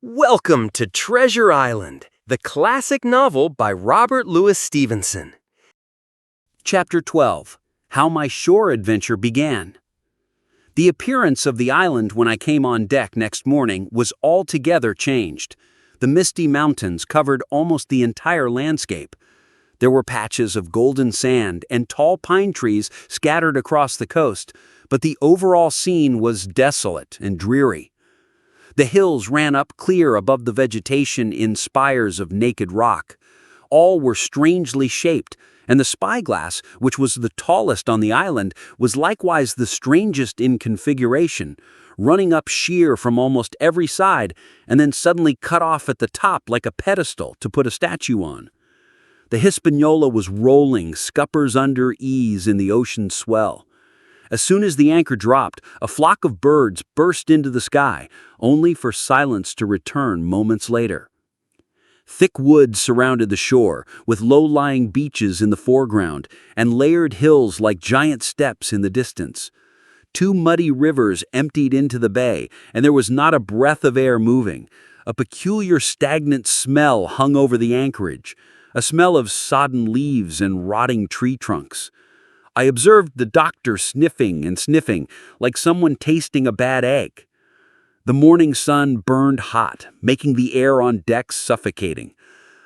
Welcome to Treasure Island, the classic novel by Robert Louis Stevenson. Chapter 12. How My Shore Adventure Began. The appearance of the island when I came on deck next morning was altogether changed. The misty mountains covered almost the entire landscape. There were patches of golden sand and tall pine trees scattered across the coast, but the overall scene was desolate and dreary. The hills ran up clear above the vegetation in spires of naked rock. All were strangely shaped, and the spyglass, which was the tallest on the island, was likewise the strangest in configuration, running up sheer from almost every side and then suddenly cut off at the top like a pedestal to put a statue on. The Hispaniola was rolling scuppers under ease in the ocean swell. As soon as the anchor dropped, a flock of birds burst into the sky, only for silence to return moments later. Thick woods surrounded the shore, with low-lying beaches in the foreground, and layered hills like giant steps in the distance. Two muddy rivers emptied into the bay, and there was not a breath of air moving. A peculiar stagnant smell hung over the anchorage, a smell of sodden leaves and rotting tree trunks. I observed the doctor sniffing and sniffing, like someone tasting a bad egg. The morning sun burned hot, making the air on deck suffocating.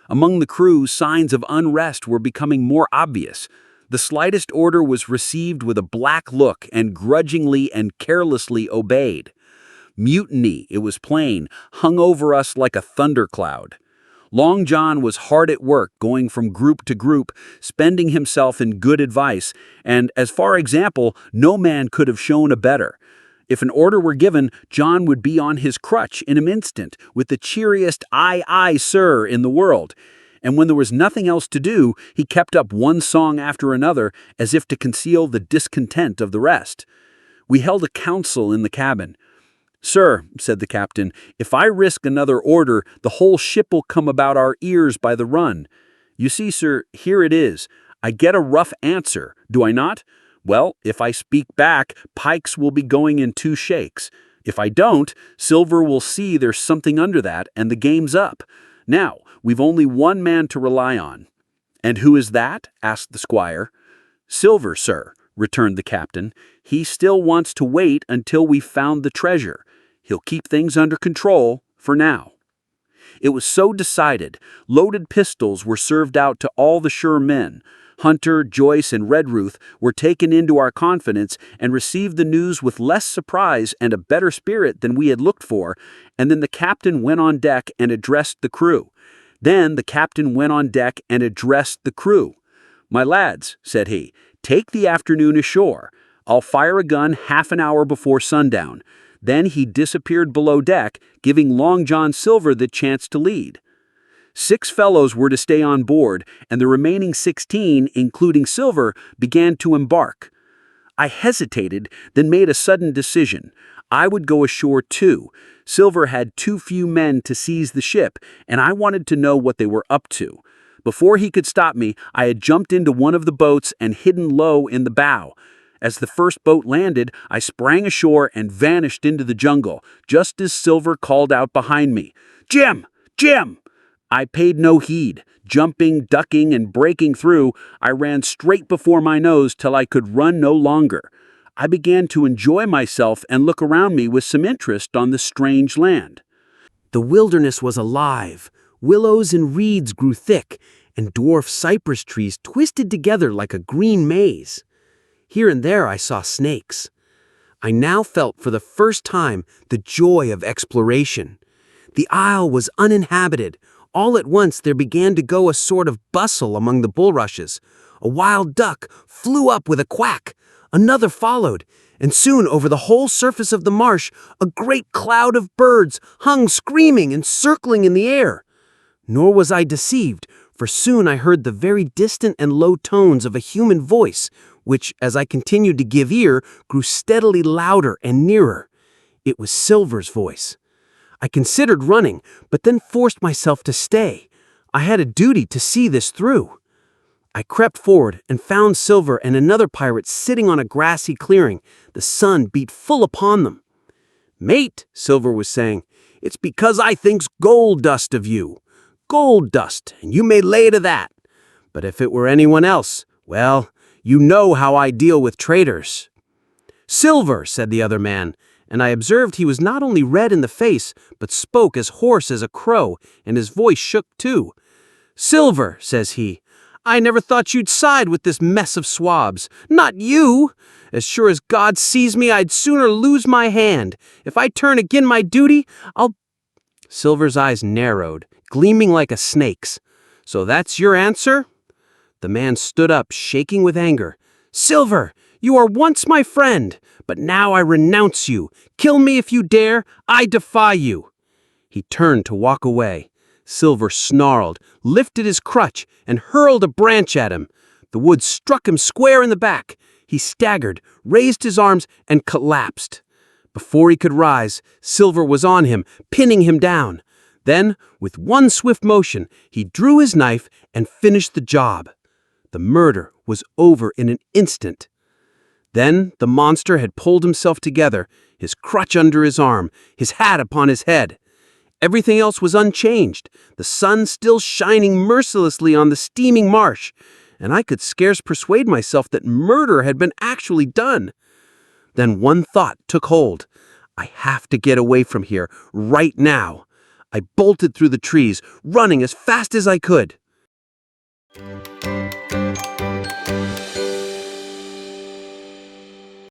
Among the crew, signs of unrest were becoming more obvious. The slightest order was received with a black look and grudgingly and carelessly obeyed. Mutiny, it was plain, hung over us like a thundercloud. Long John was hard at work going from group to group, spending himself in good advice, and as far example, no man could have shown a better. If an order were given, John would be on his crutch in an instant, with the cheeriest "Aye, aye, sir" in the world. And when there was nothing else to do, he kept up one song after another, as if to conceal the discontent of the rest. We held a council in the cabin. "Sir," said the captain, "if I risk another order, the whole ship will come about our ears by the run. You see, sir, here it is. I get a rough answer, do I not? Well, if I speak back, pikes will be going in 2 shakes. If I don't, Silver will see there's something under that, and the game's up. Now, we've only one man to rely on." "And who is that?" asked the squire. "Silver, sir," returned the captain. "He still wants to wait until we've found the treasure. He'll keep things under control for now." It was so decided. Loaded pistols were served out to all the sure men. Hunter, Joyce, and Redruth were taken into our confidence and received the news with less surprise and a better spirit than we had looked for, and then the captain went on deck and addressed the crew. "My lads," said he, "take the afternoon ashore. I'll fire a gun half an hour before sundown." Then he disappeared below deck, giving Long John Silver the chance to lead. 6 fellows were to stay on board, and the remaining 16, including Silver, began to embark. I hesitated, then made a sudden decision. I would go ashore too. Silver had too few men to seize the ship, and I wanted to know what they were up to. Before he could stop me, I had jumped into one of the boats and hidden low in the bow. As the first boat landed, I sprang ashore and vanished into the jungle, just as Silver called out behind me, "Jim! Jim!" I paid no heed. Jumping, ducking, and breaking through, I ran straight before my nose till I could run no longer. I began to enjoy myself and look around me with some interest on the strange land. The wilderness was alive. Willows and reeds grew thick, and dwarf cypress trees twisted together like a green maze. Here and there I saw snakes. I now felt for the first time the joy of exploration. The isle was uninhabited. All at once there began to go a sort of bustle among the bulrushes. A wild duck flew up with a quack. Another followed, and soon over the whole surface of the marsh a great cloud of birds hung screaming and circling in the air. Nor was I deceived, for soon I heard the very distant and low tones of a human voice, which, as I continued to give ear, grew steadily louder and nearer. It was Silver's voice. I considered running, but then forced myself to stay. I had a duty to see this through. I crept forward and found Silver and another pirate sitting on a grassy clearing. The sun beat full upon them. "Mate," Silver was saying, It's because I thinks gold dust of you. Gold dust, and you may lay to that. But if it were anyone else, well, you know how I deal with traitors." "Silver," said the other man, and I observed he was not only red in the face, but spoke as hoarse as a crow, and his voice shook too. "Silver," says he, "I never thought you'd side with this mess of swabs. Not you! As sure as God sees me, I'd sooner lose my hand. If I turn agin my duty, I'll—" Silver's eyes narrowed, gleaming like a snake's. "So that's your answer?" The man stood up, shaking with anger. "Silver, you are once my friend, but now I renounce you. Kill me if you dare. I defy you." He turned to walk away. Silver snarled, lifted his crutch, and hurled a branch at him. The wood struck him square in the back. He staggered, raised his arms, and collapsed. Before he could rise, Silver was on him, pinning him down. Then, with one swift motion, he drew his knife and finished the job. The murder was over in an instant. Then the monster had pulled himself together, his crutch under his arm, his hat upon his head. Everything else was unchanged, the sun still shining mercilessly on the steaming marsh, and I could scarce persuade myself that murder had been actually done. Then one thought took hold. I have to get away from here, right now. I bolted through the trees, running as fast as I could.